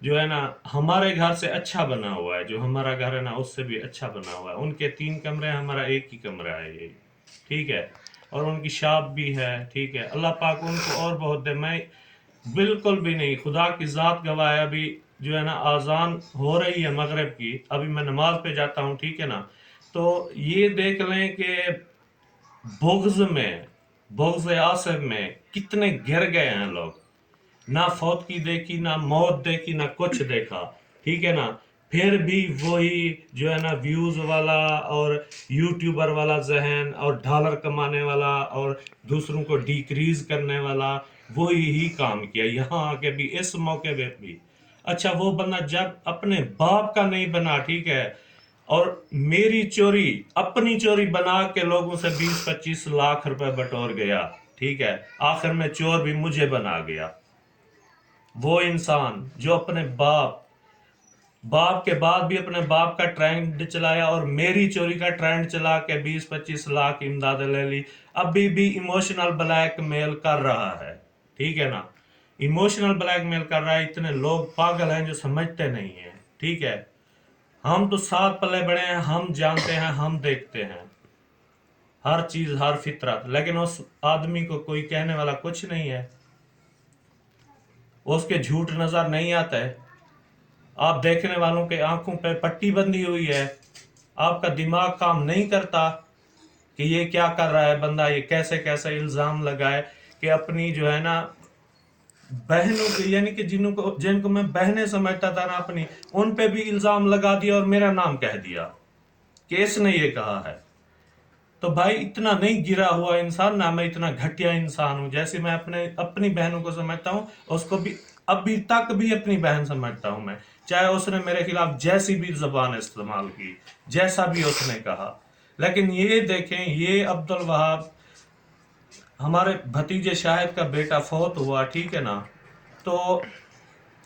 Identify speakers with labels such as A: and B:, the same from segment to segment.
A: جو ہے نا ہمارے گھر سے اچھا بنا ہوا ہے، جو ہمارا گھر ہے نا اس سے بھی اچھا بنا ہوا ہے. ان کے 3 کمرے ہیں، ہمارا ایک ہی کمرہ ہے یہ. ٹھیک ہے، اور ان کی شاپ بھی ہے. ٹھیک ہے، اللہ پاک ان کو اور بہت دے. میں بالکل بھی نہیں، خدا کی ذات گواہ ہے. ابھی جو ہے نا اذان ہو رہی ہے مغرب کی، ابھی میں نماز پہ جاتا ہوں. ٹھیک ہے نا، تو یہ دیکھ لیں کہ بغض آصف میں کتنے گر گئے ہیں لوگ. نہ فوت کی دیکھی، نہ موت دیکھی، نہ کچھ دیکھا. ٹھیک ہے نا، پھر بھی وہی جو ہے نا ویوز والا اور یوٹیوبر والا ذہن اور ڈالر کمانے والا اور دوسروں کو ڈیکریز کرنے والا، وہی ہی کام کیا یہاں آ کے بھی، اس موقع پہ بھی. اچھا، وہ بندہ جب اپنے باپ کا نہیں بنا، ٹھیک ہے، اور میری چوری، اپنی چوری بنا کے لوگوں سے 20-25 لاکھ روپے بٹور گیا. ٹھیک ہے، آخر میں چور بھی مجھے بنا گیا. وہ انسان جو اپنے باپ کے بعد بھی اپنے باپ کا ٹرینڈ چلایا اور میری چوری کا ٹرینڈ چلا کے 20-25 لاکھ امداد لے لی، ابھی بھی ایموشنل بلیک میل کر رہا ہے. ٹھیک ہے نا، ایموشنل بلیک میل کر رہا ہے. اتنے لوگ پاگل ہیں جو سمجھتے نہیں ہیں. ٹھیک ہے، ہم تو ساتھ پلے بڑے ہیں، ہم جانتے ہیں، ہم دیکھتے ہیں ہر چیز، ہر فطرت، لیکن اس آدمی کو کوئی کہنے والا کچھ نہیں ہے. اس کے جھوٹ نظر نہیں آتا ہے. آپ دیکھنے والوں کے آنکھوں پہ پٹی بندھی ہوئی ہے. آپ کا دماغ کام نہیں کرتا کہ یہ کیا کر رہا ہے بندہ، یہ کیسے کیسے الزام لگائے کہ اپنی جو ہے نا بہنوں کے، یعنی کہ جن کو میں بہنیں سمجھتا تھا نا اپنی، ان پہ بھی الزام لگا دیا اور میرا نام کہہ دیا کہ اس نے یہ کہا ہے. تو بھائی اتنا نہیں گرا ہوا انسان نہ، میں اتنا گھٹیا انسان ہوں. جیسے میں اپنی بہنوں کو سمجھتا ہوں، اس کو بھی ابھی تک بھی اپنی بہن سمجھتا ہوں میں، چاہے اس نے میرے خلاف جیسی بھی زبان استعمال کی، جیسا بھی اس نے کہا. لیکن یہ دیکھیں، یہ عبد الوہاب ہمارے بھتیجے شاہد کا بیٹا فوت ہوا. ٹھیک ہے نا، تو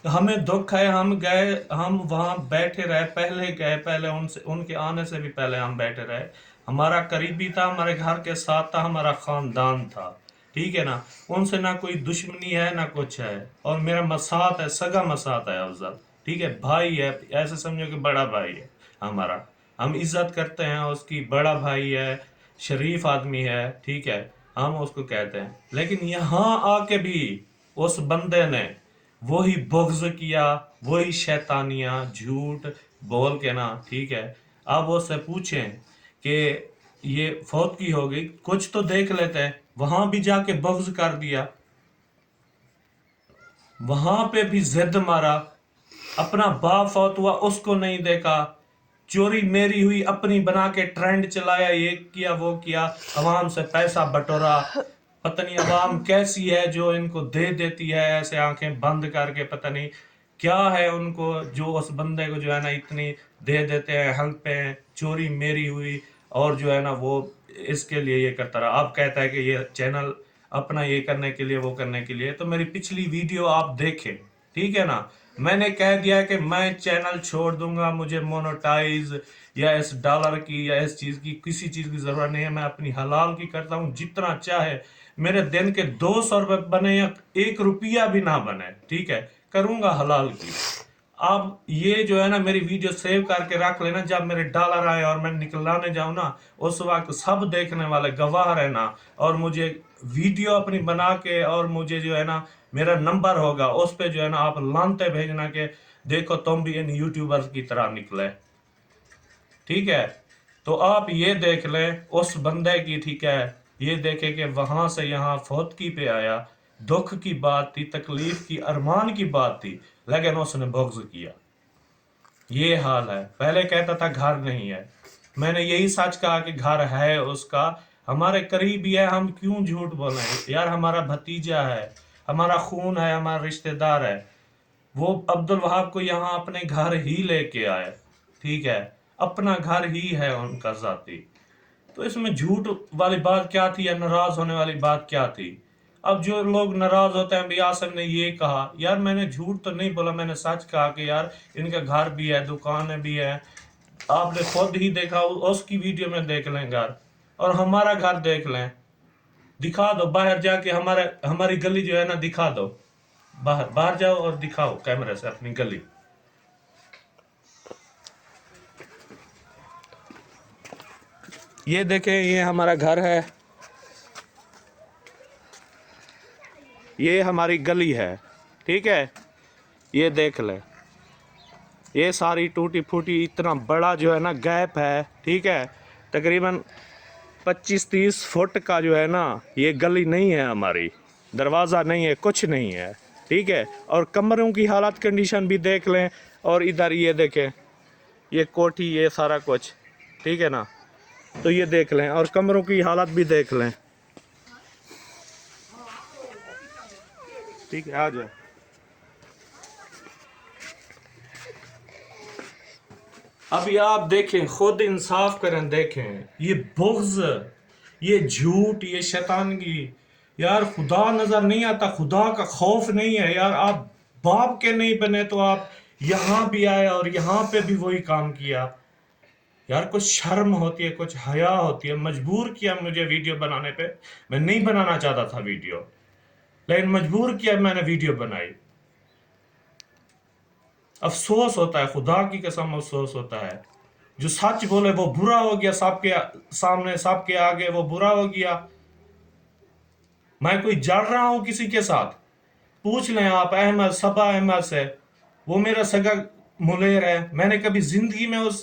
A: ہمیں دکھ ہے. ہم وہاں بیٹھے رہے، پہلے ان کے آنے سے بھی پہلے ہم بیٹھے رہے. ہمارا قریبی تھا، ہمارے گھر کے ساتھ تھا، ہمارا خاندان تھا. ٹھیک ہے نا، ان سے نہ کوئی دشمنی ہے نہ کچھ ہے. اور میرا مسات ہے، سگا مسات ہے افضل. ٹھیک ہے، بھائی ہے، ایسے سمجھو کہ بڑا بھائی ہے ہمارا. ہم عزت کرتے ہیں اس کی، بڑا بھائی ہے، شریف آدمی ہے. ٹھیک ہے، ہم اس کو کہتے ہیں. لیکن یہاں آ کے بھی اس بندے نے وہی بغض کیا، وہی شیطانیاں جھوٹ بول کے نا. ٹھیک ہے، اب اس سے پوچھیں کہ یہ فوت کی ہوگی، کچھ تو دیکھ لیتے ہیں. وہاں بھی جا کے بغض کر دیا، وہاں پہ بھی ضد مارا. اپنا باپ فوت ہوا، اس کو نہیں دیکھا. چوری میری ہوئی، اپنی بنا کے ٹرینڈ چلایا، یہ کیا وہ کیا، عوام سے پیسہ بٹورا. پتہ نہیں عوام کیسی ہے جو ان کو دے دیتی ہے ایسے آنکھیں بند کر کے. پتہ نہیں کیا ہے ان کو جو اس بندے کو جو ہے نا اتنی دے دیتے ہیں حلق پہ. چوری میری ہوئی اور جو ہے نا وہ اس کے لیے یہ کرتا رہا. اب کہتا ہے کہ یہ چینل اپنا یہ کرنے کے لیے وہ کرنے کے لیے. تو میری پچھلی ویڈیو آپ دیکھیں. ٹھیک ہے نا، میں نے کہہ دیا کہ میں چینل چھوڑ دوں گا، مجھے مونوٹائز یا اس ڈالر کی یا اس چیز کی کسی چیز کی ضرورت نہیں ہے. میں اپنی حلال کی کرتا ہوں، جتنا چاہے میرے دن کے 200 روپے بنے یا 1 روپیہ بھی نہ بنے. ٹھیک ہے، کروں گا حلال کی. اب یہ جو ہے نا میری ویڈیو سیو کر کے رکھ لینا. جب میرے ڈالر آئے اور میں نکلانے جاؤں نا، اس وقت سب دیکھنے والے گواہ رہنا. اور مجھے ویڈیو اپنی بنا کے اور مجھے جو ہے نا میرا نمبر ہوگا، اس پہ جو ہے نا آپ لانتے بھیجنا کہ دیکھو تم بھی ان یوٹیوبرز کی طرح نکلے. ٹھیک ہے، تو آپ یہ دیکھ لیں اس بندے کی. ٹھیک ہے، یہ دیکھیں کہ وہاں سے یہاں فوتگی پہ آیا. دکھ کی بات تھی، تکلیف کی، ارمان کی بات تھی، لیکن اس نے بغض کیا. یہ حال ہے. پہلے کہتا تھا گھر نہیں ہے. میں نے یہی سچ کہا کہ گھر ہے اس کا، ہمارے قریب ہی ہے. ہم کیوں جھوٹ بولیں یار؟ ہمارا بھتیجا ہے، ہمارا خون ہے، ہمارا رشتہ دار ہے. وہ عبد الوہاب کو یہاں اپنے گھر ہی لے کے آئے. ٹھیک ہے، اپنا گھر ہی ہے ان کا ذاتی. تو اس میں جھوٹ والی بات کیا تھی یا ناراض ہونے والی بات کیا تھی؟ اب جو لوگ ناراض ہوتے ہیں، بھی آصف نے یہ کہا. یار میں نے جھوٹ تو نہیں بولا، میں نے سچ کہا کہ یار ان کا گھر بھی ہے، دکانیں بھی ہے. آپ نے خود ہی دیکھا، اس کی ویڈیو میں دیکھ لیں گھر، اور ہمارا گھر دیکھ لیں. دکھا دو باہر جا کے، ہماری گلی جو ہے نا دکھا دو. باہر باہر جاؤ اور دکھاؤ کیمرے سے اپنی گلی. یہ دیکھیں یہ ہمارا گھر ہے, یہ ہماری گلی ہے, ٹھیک ہے. یہ دیکھ لیں, یہ ساری ٹوٹی پھوٹی, اتنا بڑا جو ہے نا گیپ ہے, ٹھیک ہے. تقریباً 25-30 فٹ کا جو ہے نا یہ گلی نہیں ہے ہماری, دروازہ نہیں ہے, کچھ نہیں ہے, ٹھیک ہے. اور کمروں کی حالت کنڈیشن بھی دیکھ لیں, اور ادھر یہ دیکھیں یہ کوٹھی, یہ سارا کچھ, ٹھیک ہے نا. تو یہ دیکھ لیں, اور کمروں کی حالت بھی دیکھ لیں, ٹھیک ہے. آ جائیں. ابھی آپ دیکھیں, خود انصاف کریں, دیکھیں یہ بغض, یہ جھوٹ, یہ شیطانگی. یار خدا نظر نہیں آتا, خدا کا خوف نہیں ہے یار. آپ باپ کے نہیں بنے تو آپ یہاں بھی آئے اور یہاں پہ بھی وہی کام کیا. یار کچھ شرم ہوتی ہے, کچھ حیا ہوتی ہے. مجبور کیا مجھے ویڈیو بنانے پہ, میں نہیں بنانا چاہتا تھا ویڈیو, لیکن مجبور کیا میں نے ویڈیو بنائی. افسوس ہوتا ہے, خدا کی قسم افسوس ہوتا ہے. جو سچ بولے وہ برا ہو گیا, سب کے سامنے, سب کے آگے وہ برا ہو گیا. میں کوئی جڑ رہا ہوں کسی کے ساتھ؟ پوچھ لیں آپ احمد, صبا احمد سے, وہ میرا سگا ملیر ہے. میں نے کبھی زندگی میں اس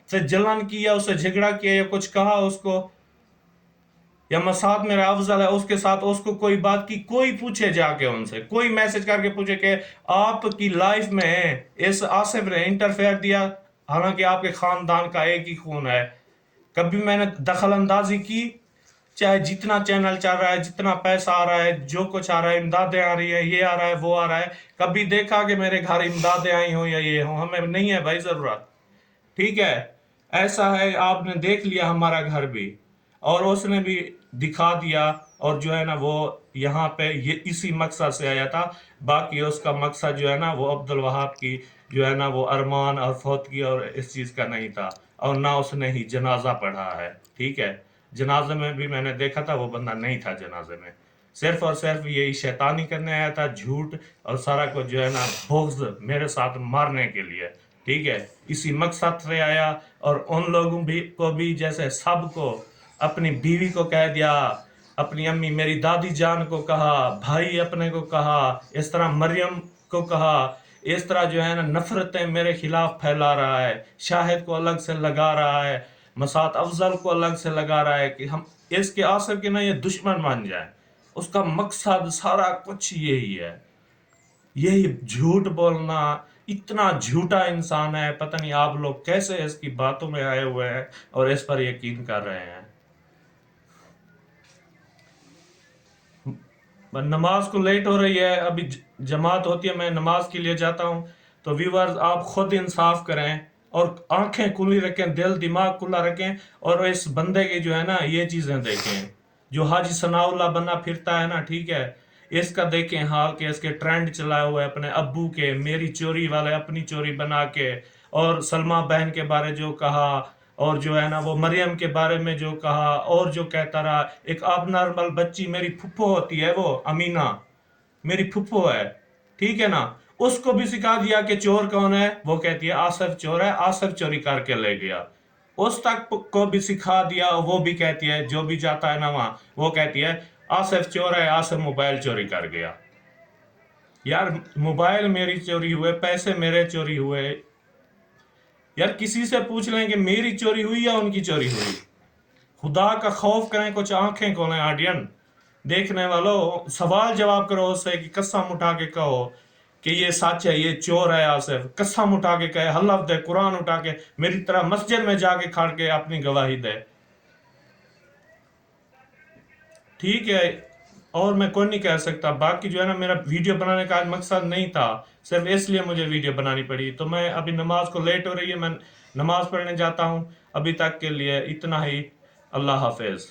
A: سے جلن کیا, اس سے جھگڑا کیا, یا کچھ کہا اس کو, یا مساد میرا افضل ہے اس کے ساتھ اس کو کوئی بات کی؟ کوئی پوچھے جا کے ان سے, کوئی میسج کر کے پوچھے کہ آپ کی لائف میں اس آصف نے انٹرفیئر دیا, حالانکہ آپ کے خاندان کا ایک ہی خون ہے. کبھی میں نے دخل اندازی کی؟ چاہے جتنا چینل چل رہا ہے, جتنا پیسہ آ رہا ہے, جو کچھ آ رہا ہے, امدادیں آ رہی ہیں, یہ آ رہا ہے, وہ آ رہا ہے, کبھی دیکھا کہ میرے گھر امدادیں آئی ہوں یا یہ ہوں؟ ہمیں نہیں ہے بھائی ضرورت, ٹھیک ہے. ایسا ہے, آپ نے دیکھ لیا ہمارا گھر بھی, اور اس نے بھی دکھا دیا, اور جو ہے نا وہ یہاں پہ یہ اسی مقصد سے آیا تھا. باقی اس کا مقصد جو ہے نا وہ عبدالوہاب کی جو ہے نا وہ ارمان اور فوتگی اور اس چیز کا نہیں تھا, اور نہ اس نے ہی جنازہ پڑھا ہے, ٹھیک ہے. جنازے میں بھی میں نے دیکھا تھا, وہ بندہ نہیں تھا جنازے میں, صرف اور صرف یہی شیطانی کرنے آیا تھا, جھوٹ اور سارا کچھ جو ہے نا بغض میرے ساتھ مارنے کے لیے, ٹھیک ہے. اسی مقصد سے آیا, اور ان لوگوں کو بھی جیسے سب کو, اپنی بیوی کو کہہ دیا, اپنی امی میری دادی جان کو کہا, بھائی اپنے کو کہا, اس طرح مریم کو کہا, اس طرح جو ہے نا نفرتیں میرے خلاف پھیلا رہا ہے. شاہد کو الگ سے لگا رہا ہے, مسعود افضل کو الگ سے لگا رہا ہے کہ ہم اس کے آصف کے نا یہ دشمن بن جائیں. اس کا مقصد سارا کچھ یہی ہے, یہی جھوٹ بولنا. اتنا جھوٹا انسان ہے, پتہ نہیں آپ لوگ کیسے اس کی باتوں میں آئے ہوئے ہیں اور اس پر یقین کر رہے ہیں. نماز کو لیٹ ہو رہی ہے, ابھی جماعت ہوتی ہے, میں نماز کے لیے جاتا ہوں. تو ویورز آپ خود انصاف کریں, اور آنکھیں کھلی رکھیں, دل دماغ کھلا رکھیں, اور اس بندے کی جو ہے نا یہ چیزیں دیکھیں, جو حاجی ثناء اللہ بنا پھرتا ہے نا, ٹھیک ہے. اس کا دیکھیں حال کہ اس کے ٹرینڈ چلائے ہوئے اپنے ابو کے, میری چوری والے اپنی چوری بنا کے, اور سلمہ بہن کے بارے جو کہا, اور جو ہے نا وہ مریم کے بارے میں جو کہا, اور جو کہتا رہا. ایک اب نارمل بچی میری پھپھو ہوتی ہے, وہ امینہ میری پھپھو ہے, ٹھیک ہے نا, اس کو بھی سکھا دیا کہ چور کون ہے. وہ کہتی ہے آصف چور ہے, آصف چوری کر کے لے گیا. اس تک کو بھی سکھا دیا, وہ بھی کہتی ہے, جو بھی جاتا ہے نا وہاں وہ کہتی ہے آصف چور ہے, آصف موبائل چوری کر گیا. یار موبائل میری چوری ہوئے, پیسے میرے چوری ہوئے. یار کسی سے پوچھ لیں کہ میری چوری ہوئی یا ان کی چوری ہوئی. خدا کا خوف کریں, کچھ آنکھیں کھولیں. آڈین دیکھنے والوں, سوال جواب کرو اس سے, کہ قسم اٹھا کے کہو کہ یہ سچ ہے, یہ چور ہے آصف. قسم اٹھا کے کہے, حلف دے, قرآن اٹھا کے میری طرح مسجد میں جا کے کھڑ کے اپنی گواہی دے, ٹھیک ہے. اور میں کوئی نہیں کہہ سکتا. باقی جو ہے نا میرا ویڈیو بنانے کا مقصد نہیں تھا, صرف اس لیے مجھے ویڈیو بنانی پڑی. تو میں ابھی نماز کو لیٹ ہو رہی ہے, میں نماز پڑھنے جاتا ہوں. ابھی تک کے لیے اتنا ہی. اللہ حافظ.